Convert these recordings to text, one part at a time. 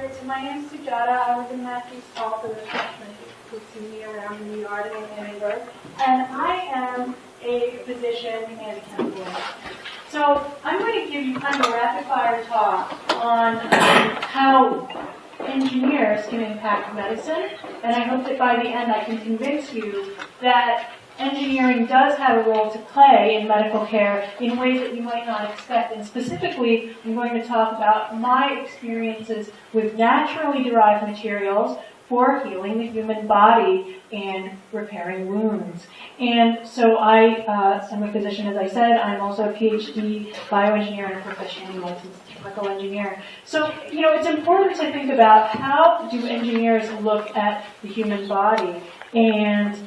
Great. So my name is Sujata. I live in Matthews Hall for the freshmen who see me around in the yard in Annenberg. And I am a physician and a chemical engineer. So I'm going to give you kind of a rapid-fire talk on how engineers can impact medicine. And I hope that by the end I can convince you that engineering does have a role to play in medical care in ways that you might not expect. And specifically, I'm going to talk about my experiences with naturally derived materials for healing the human body and repairing wounds. And so I am a physician, as I said. I'm also a PhD bioengineer and a professionally licensed chemical engineer. So, it's important to think about how do engineers look at the human body. And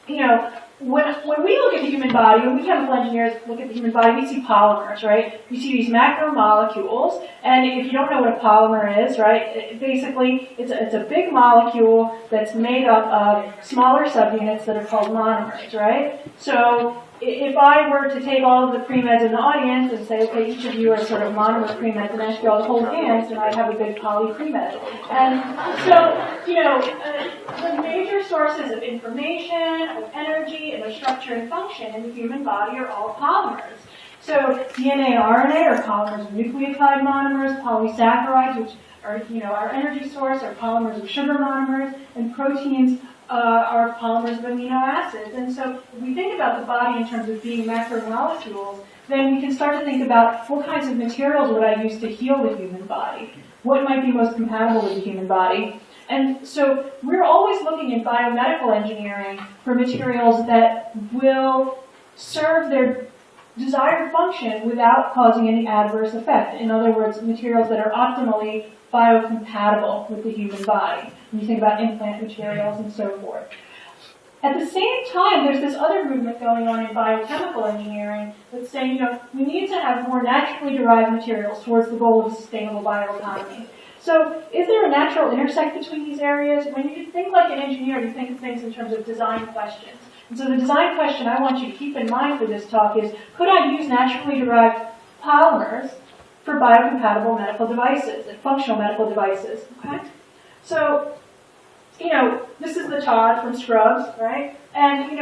when we look at the human body, when we chemical engineers look at the human body, we see polymers, right? We see these macromolecules, and if you don't know what a polymer is, right, basically it's a big molecule that's made up of smaller subunits that are called monomers, right? So if I were to take all of the pre-meds in the audience and say, okay, each of you are sort of monomer pre-meds, and ask you all to hold hands, then I'd have a big poly pre-med. And so, the major sources of information, of energy, and of structure and function in the human body are all polymers. So DNA and RNA are polymers of nucleotide monomers, polysaccharides, which are, our energy source, are polymers of sugar monomers, and proteins are polymers of amino acids. And so if we think about the body in terms of being macromolecules, then we can start to think about what kinds of materials would I use to heal the human body? What might be most compatible with the human body? And so we're always looking in biomedical engineering for materials that will serve their desired function without causing any adverse effect. In other words, materials that are optimally biocompatible with the human body. When you think about implant materials and so forth. At the same time, there's this other movement going on in biochemical engineering that's saying, we need to have more naturally derived materials towards the goal of sustainable bioeconomy. So is there a natural intersect between these areas? When you think like an engineer, you think of things in terms of design questions. And so the design question I want you to keep in mind for this talk is, could I use naturally derived polymers for biocompatible medical devices and functional medical devices? Okay? So, this is the Todd from Scrubs, right? And,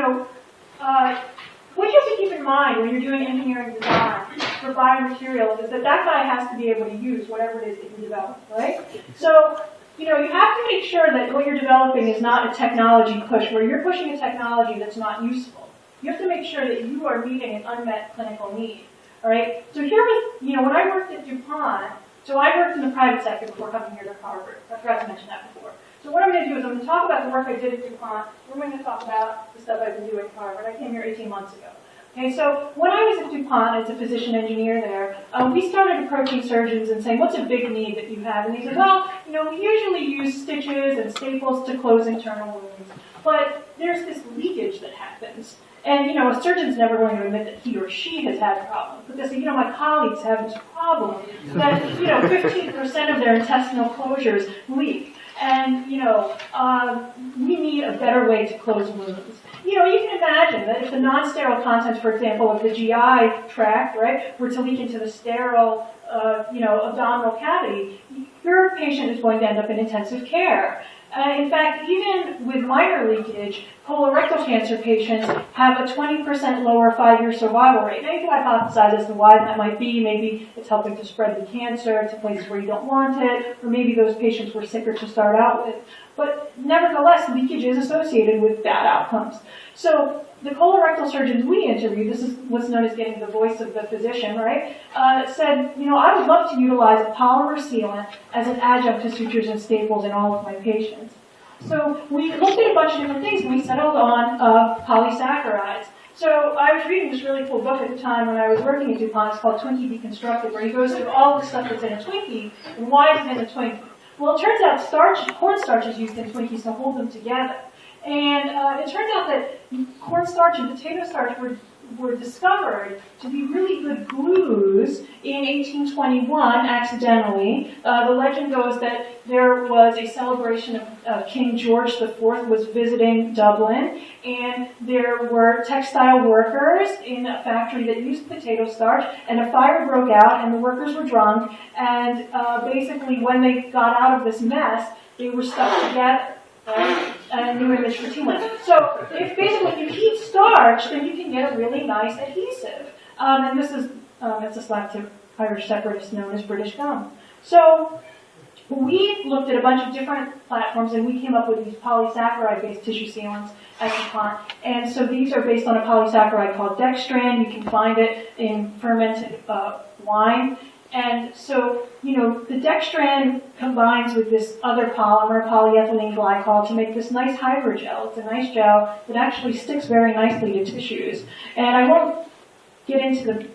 what you have to keep in mind when you're doing engineering design for biomaterials is that guy has to be able to use whatever it is that you develop, right? So, you have to make sure that what you're developing is not a technology push, where you're pushing a technology that's not useful. You have to make sure that you are meeting an unmet clinical need, all right? So here was, when I worked at DuPont, so I worked in the private sector before coming here to Harvard. I forgot to mention that before. So what I'm going to do is I'm going to talk about the work I did at DuPont. We're going to talk about the stuff I've been doing at Harvard. I came here 18 months ago. Okay, so when I was at DuPont as a physician engineer there, we started approaching surgeons and saying, what's a big need that you have? And they said, well, we usually use stitches and staples to close internal wounds. But there's this leakage that happens. And, a surgeon's never going to admit that he or she has had problems. But they say, my colleagues have this problem that, 15% of their intestinal closures leak. And, we need a better way to close wounds. You can imagine that if the non-sterile contents, for example, of the GI tract, right, were to leak into the sterile, abdominal cavity, your patient is going to end up in intensive care. In fact, even with minor leakage, colorectal cancer patients have a 20% lower 5-year survival rate. Now, you can hypothesize as to why that might be. Maybe it's helping to spread the cancer to places where you don't want it, or maybe those patients were sicker to start out with. But nevertheless, leakage is associated with bad outcomes. So the colorectal surgeons we interviewed, this is what's known as getting the voice of the physician, right, said, I would love to utilize a polymer sealant as an adjunct to sutures and staples in all of my patients. So we looked at a bunch of different things, and we settled on polysaccharides. So I was reading this really cool book at the time when I was working at DuPont. It's called Twinkie Deconstructed, where he goes through all the stuff that's in a Twinkie and why it's in a Twinkie. Well, it turns out cornstarch is used in Twinkies to hold them together. And it turns out that cornstarch and potato starch were were discovered to be really good glues in 1821 accidentally. The legend goes that there was a celebration of King George IV was visiting Dublin, and there were textile workers in a factory that used potato starch, and a fire broke out, and the workers were drunk, and basically when they got out of this mess, they were stuck together. Right? A new image for teamwork. So if basically you heat starch, then you can get a really nice adhesive. And this is it's a slap to Irish separatists known as British gum. So we looked at a bunch of different platforms, and we came up with these polysaccharide-based tissue sealants at DuPont. And so these are based on a polysaccharide called dextran. You can find it in fermented wine. And so, the dextran combines with this other polymer, polyethylene glycol, to make this nice hydrogel. It's a nice gel that actually sticks very nicely to tissues. And I won't get into the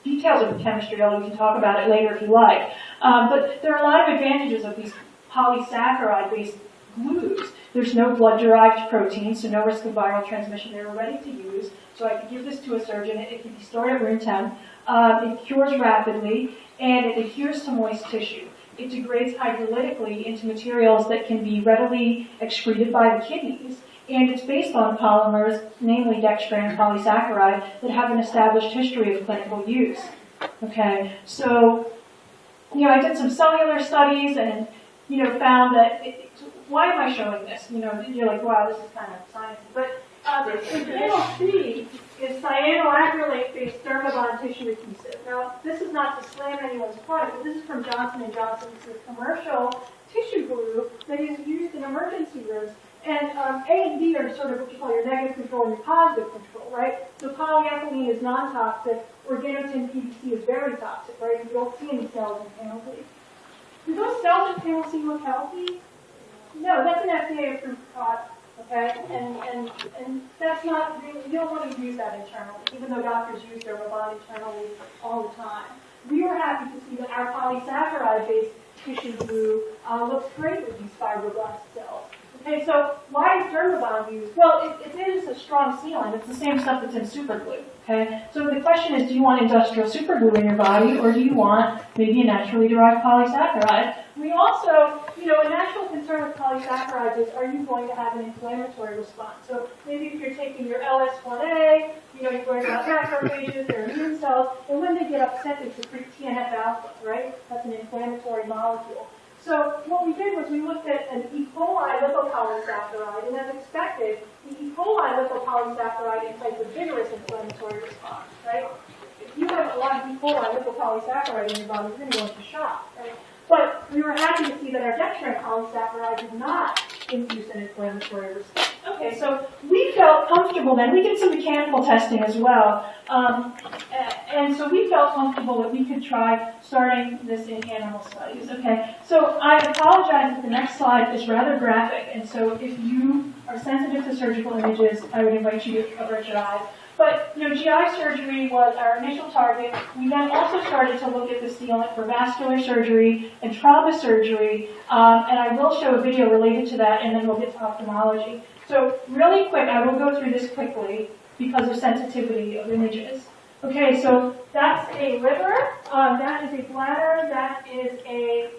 details of the chemistry, although we can talk about it later if you like. But there are a lot of advantages of these polysaccharide-based glues. There's no blood-derived protein, so no risk of viral transmission. They're ready to use. So I could give this to a surgeon. It can be stored at room temp. It cures rapidly, and it adheres to moist tissue. It degrades hydrolytically into materials that can be readily excreted by the kidneys. And it's based on polymers, namely dextran polysaccharide, that have an established history of clinical use. Okay, so, I did some cellular studies and, found that, why am I showing this? You're like, wow, this is kind of sciencey. But panel C is cyanoacrylate-based Dermabond tissue adhesive. Now, this is not to slam anyone's product, but this is from Johnson & Johnson. It's a commercial tissue glue that is used in emergency rooms. And A and B are sort of what you call your negative control and your positive control, right? So polyethylene is non-toxic. Organotin PVC is very toxic, right? You don't see any cells in panel C. Do those cells in panel C look healthy? No, that's an FDA-approved product. Okay, and that's not really, you don't want to use that internally, even though doctors use Dermabond internally all the time. We were happy to see that our polysaccharide-based tissue glue looks great with these fibroblast cells. Okay, so why is Dermabond used? Well, it is a strong sealant. It's the same stuff that's in superglue. Okay, so the question is, do you want industrial superglue in your body, or do you want maybe a naturally derived polysaccharide? We also, a natural concern with polysaccharides is, are you going to have an inflammatory response? So maybe if you're taking your LS1A, you're worried about macrophages, their immune cells, and when they get upset, they secrete TNF-alpha, right? That's an inflammatory molecule. So what we did was we looked at an E. coli lipopolysaccharide, and as expected, the E. coli lipopolysaccharide incites a vigorous inflammatory response, right? If you have a lot of E. coli lipopolysaccharide in your body, you're going to go into shock, right? But we were happy to see that our dextran polysaccharide did not induce an inflammatory response. Okay, so we felt comfortable then. We did some mechanical testing as well. And so we felt comfortable that we could try starting this in animal studies. Okay, so I apologize if the next slide is rather graphic. And so if you are sensitive to surgical images, I would invite you to avert your eyes. But, GI surgery was our initial target. We then also started to look at the sealant for vascular surgery and trauma surgery. And I will show a video related to that, and then we'll get to ophthalmology. So really quick, I will go through this quickly because of sensitivity of images. Okay, so that's a liver, that is a bladder, that is a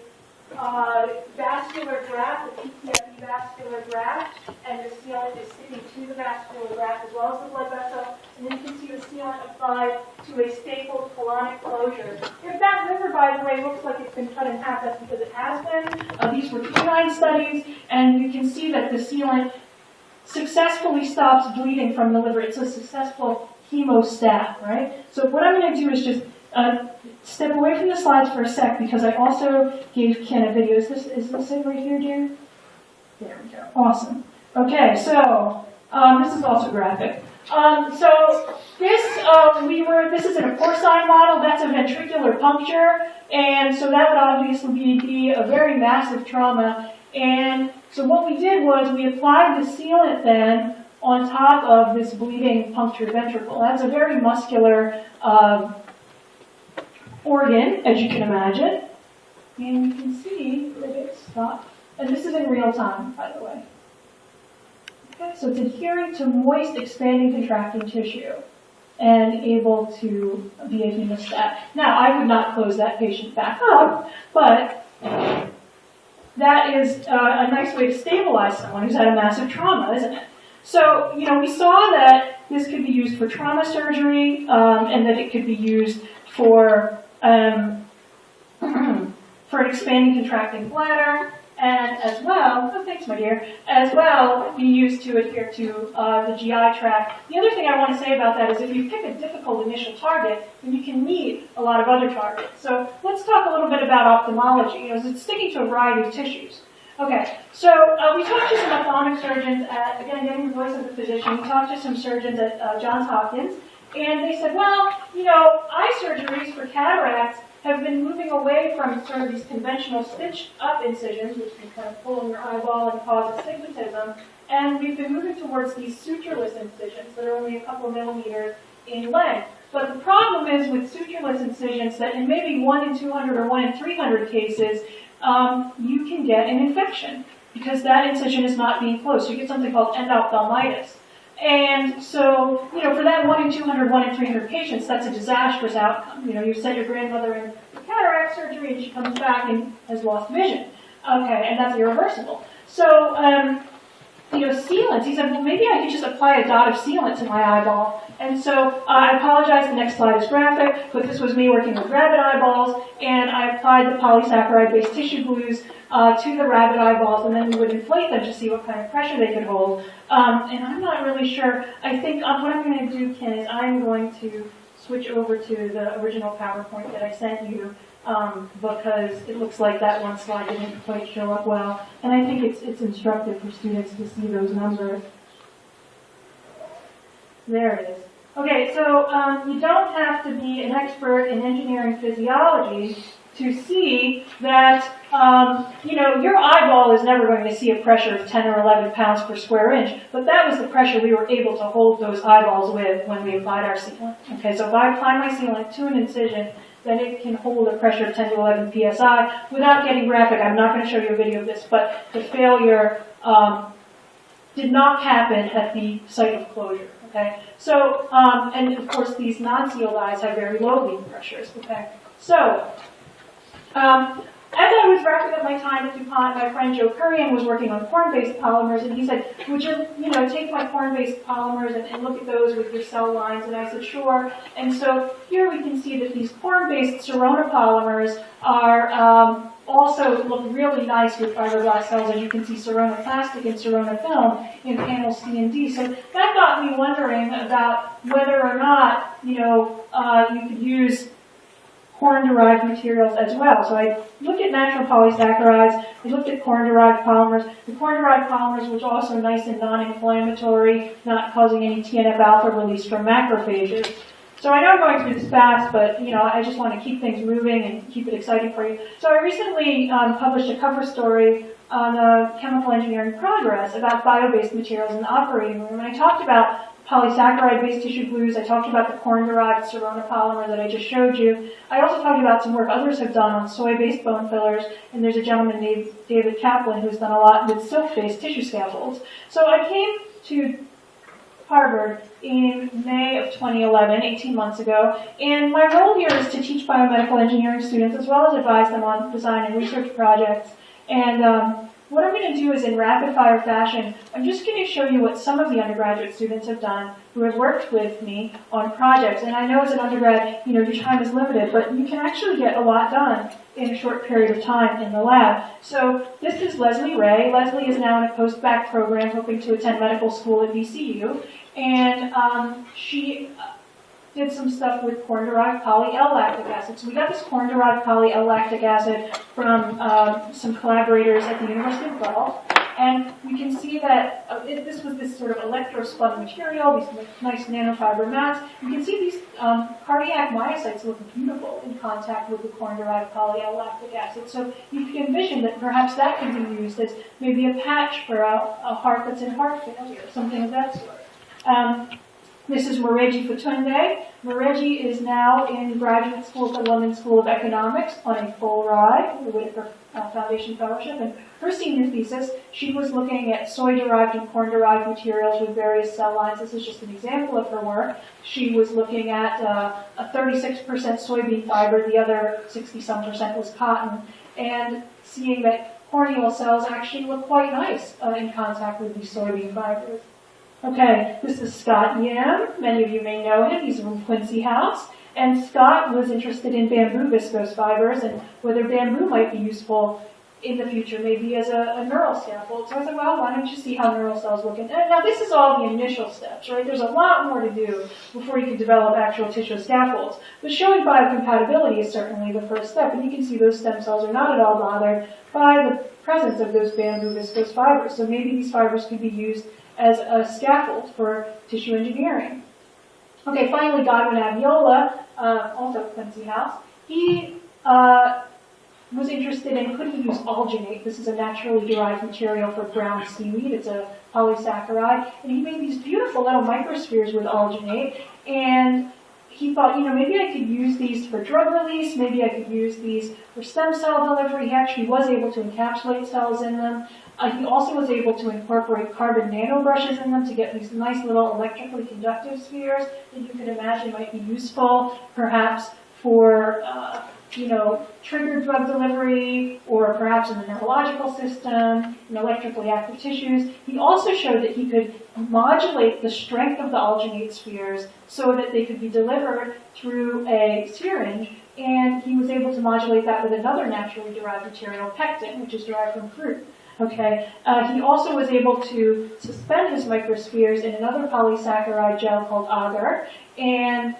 vascular graft, a PTFE vascular graft, and the sealant is sticking to the vascular graft as well as the blood vessel. And then you can see the sealant applied to a stapled colonic closure. If that liver, by the way, looks like it's been cut in half, that's because it has been. These were canine studies, and you can see that the sealant successfully stops bleeding from the liver. It's a successful hemostat, right? So what I'm going to do is just step away from the slides for a sec because I also gave Ken a video. Is this it right here, dear? There we go. Awesome. Okay, so this is also graphic. So this is in a porcine model. That's a ventricular puncture, and so that would obviously be a very massive trauma. And so what we did was we applied the sealant then on top of this bleeding punctured ventricle. That's a very muscular organ, as you can imagine. And you can see that it stopped. And this is in real time, by the way. Okay, so it's adhering to moist, expanding, contracting tissue. and able to be a hemostat. Now, I would not close that patient back up, but that is a nice way to stabilize someone who's had a massive trauma, isn't it? So, we saw that this could be used for trauma surgery, and that it could be used for for an expanding, contracting bladder, and as well, oh thanks my dear, as well be used to adhere to the GI tract. The other thing I want to say about that is if you pick a difficult initial target, then you can meet a lot of other targets. So let's talk a little bit about ophthalmology. It's sticking to a variety of tissues. Okay, so we talked to some ophthalmic surgeons at, again, getting the voice of the physician, we talked to some surgeons at Johns Hopkins, and they said, well, eye surgeries for cataracts have been moving away from sort of these conventional stitched-up incisions, which can kind of pull in your eyeball and cause astigmatism, and we've been moving towards these sutureless incisions that are only a couple millimeters in length. But the problem is with sutureless incisions that in maybe 1 in 200 or 1 in 300 cases, you can get an infection because that incision is not being closed. So you get something called endophthalmitis. And so, for that 1 in 200, 1 in 300 patients, that's a disastrous outcome. You send your grandmother in for cataract surgery and she comes back and has lost vision. Okay, and that's irreversible. So, sealants. He said, well, maybe I could just apply a dot of sealant to my eyeball. And so I apologize, the next slide is graphic, but this was me working with rabbit eyeballs, and I applied the polysaccharide-based tissue glues to the rabbit eyeballs, and then we would inflate them to see what kind of pressure they could hold. And I'm not really sure. I think what I'm going to do, Ken, is I'm going to switch over to the original PowerPoint that I sent you, because it looks like that one slide didn't quite show up well. And I think it's instructive for students to see those numbers. There it is. Okay, so you don't have to be an expert in engineering physiology to see that, your eyeball is never going to see a pressure of 10 or 11 pounds per square inch, but that was the pressure we were able to hold those eyeballs with when we applied our sealant. Okay, so if I apply my sealant to an incision, then it can hold a pressure of 10 to 11 psi. Without getting graphic, I'm not going to show you a video of this, but the failure did not happen at the site of closure. Okay, so and of course these non-sealed eyes have very low beam pressures. Okay, so as I was wrapping up my time at DuPont, my friend Joe Kurian was working on corn-based polymers, and he said, would you, take my corn-based polymers and look at those with your cell lines? And I said, sure. And so here we can see that these corn-based Sirona polymers are also look really nice with fiberglass cells, as you can see Sirona plastic and Sirona film in panels C and D. So that got me wondering about whether or not, you could use corn-derived materials as well. So I looked at natural polysaccharides, I looked at corn-derived polymers. The corn-derived polymers was also nice and non-inflammatory, not causing any TNF-alpha release from macrophages. So I know I'm going through this fast, but I just want to keep things moving and keep it exciting for you. So I recently published a cover story on Chemical Engineering Progress about bio-based materials in the operating room, and I talked about polysaccharide-based tissue glues. I talked about the corn-derived Sirona polymer that I just showed you. I also talked about some work others have done on soy-based bone fillers, and there's a gentleman named David Kaplan who's done a lot with silk-based tissue scaffolds. So I came to Harvard in May of 2011, 18 months ago, and my role here is to teach biomedical engineering students as well as advise them on design and research projects. And what I'm going to do is, in rapid-fire fashion, I'm just going to show you what some of the undergraduate students have done who have worked with me on projects. And I know as an undergrad, your time is limited, but you can actually get a lot done in a short period of time in the lab. So this is Leslie Ray. Leslie is now in a post-bac program hoping to attend medical school at VCU. And she did some stuff with corn-derived poly-L-lactic acid. So we got this corn-derived poly-L-lactic acid from some collaborators at the University of Guelph. And we can see that this was this sort of electrospun material, these nice nanofiber mats. You can see these cardiac myocytes look beautiful in contact with the corn-derived poly-L-lactic acid. So you can envision that perhaps that can be used as maybe a patch for a heart that's in heart failure, something of that sort. This is Moreji Fatunde. Moreji is now in graduate school at the London School of Economics on a full ride, the Whitaker Foundation Fellowship. And her senior thesis, she was looking at soy-derived and corn-derived materials with various cell lines. This is just an example of her work. She was looking at a 36% soybean fiber, the other 60-some% was cotton, and seeing that corneal cells actually look quite nice in contact with these soybean fibers. Okay, this is Scott Yam. Many of you may know him. He's from Quincy House. And Scott was interested in bamboo viscose fibers and whether bamboo might be useful in the future, maybe as a neural scaffold. So I said, well, why don't you see how neural cells look? And now this is all the initial steps, right? There's a lot more to do before you can develop actual tissue scaffolds. But showing biocompatibility is certainly the first step. And you can see those stem cells are not at all bothered by the presence of those bamboo viscose fibers. So maybe these fibers could be used as a scaffold for tissue engineering. Okay, finally, Godwin Aviola, also Quincy House, he was interested in could he use alginate. This is a naturally derived material for brown seaweed. It's a polysaccharide. And he made these beautiful little microspheres with alginate. And he thought, maybe I could use these for drug release. Maybe I could use these for stem cell delivery. He actually was able to encapsulate cells in them. He also was able to incorporate carbon nanobrushes in them to get these nice little electrically conductive spheres that you could imagine might be useful, perhaps for, triggered drug delivery, or perhaps in the neurological system, in electrically active tissues. He also showed that he could modulate the strength of the alginate spheres so that they could be delivered through a syringe, and he was able to modulate that with another naturally derived material, pectin, which is derived from fruit. Okay. He also was able to suspend his microspheres in another polysaccharide gel called agar, and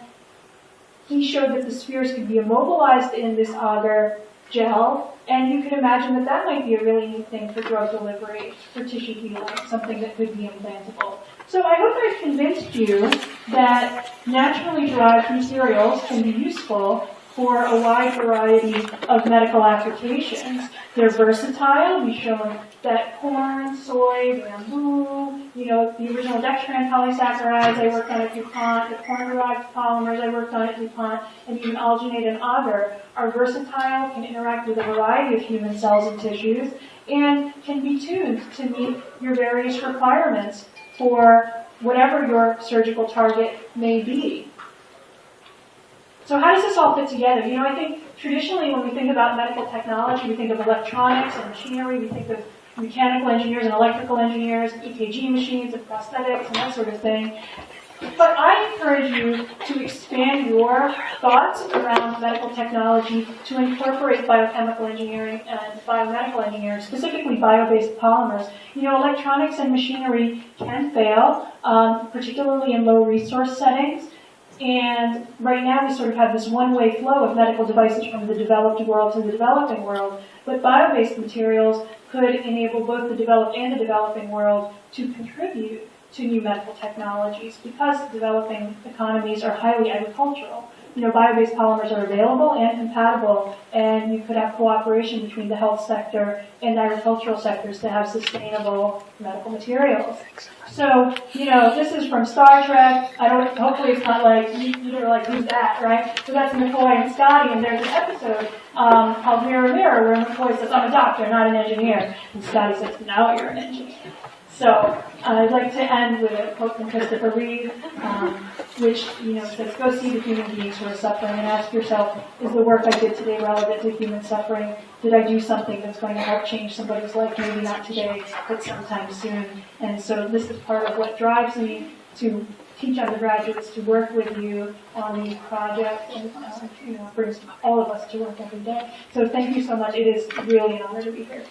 he showed that the spheres could be immobilized in this agar gel, and you can imagine that that might be a really neat thing for drug delivery, for tissue healing, something that could be implantable. So I hope I've convinced you that naturally derived materials can be useful for a wide variety of medical applications. They're versatile. We've shown that corn, soy, bamboo, the original dextran polysaccharides I worked on at DuPont, the corn-derived polymers I worked on at DuPont, and even alginate and agar are versatile, can interact with a variety of human cells and tissues, and can be tuned to meet your various requirements for whatever your surgical target may be. So how does this all fit together? I think traditionally when we think about medical technology, we think of electronics and machinery, we think of mechanical engineers and electrical engineers, EKG machines and prosthetics and that sort of thing. But I encourage you to expand your thoughts around medical technology to incorporate biochemical engineering and biomedical engineering, specifically bio-based polymers. Electronics and machinery can fail, particularly in low resource settings. And right now we sort of have this one-way flow of medical devices from the developed world to the developing world. But bio-based materials could enable both the developed and the developing world to contribute to new medical technologies because developing economies are highly agricultural. Bio-based polymers are available and compatible, and you could have cooperation between the health sector and agricultural sectors to have sustainable medical materials. So, this is from Star Trek. Hopefully it's not like, you're like, who's that, right? So that's McCoy and Scotty, and there's an episode called Mirror Mirror where McCoy says, I'm a doctor, not an engineer. And Scotty says, now you're an engineer. So I'd like to end with a quote from Christopher Reeve, which says, go see the human beings who are suffering and ask yourself, is the work I did today relevant to human suffering? Did I do something that's going to help change somebody's life? Maybe not today, but sometime soon. And so this is part of what drives me to teach undergraduates to work with you on these projects, and brings all of us to work every day. So thank you so much. It is really an honor to be here.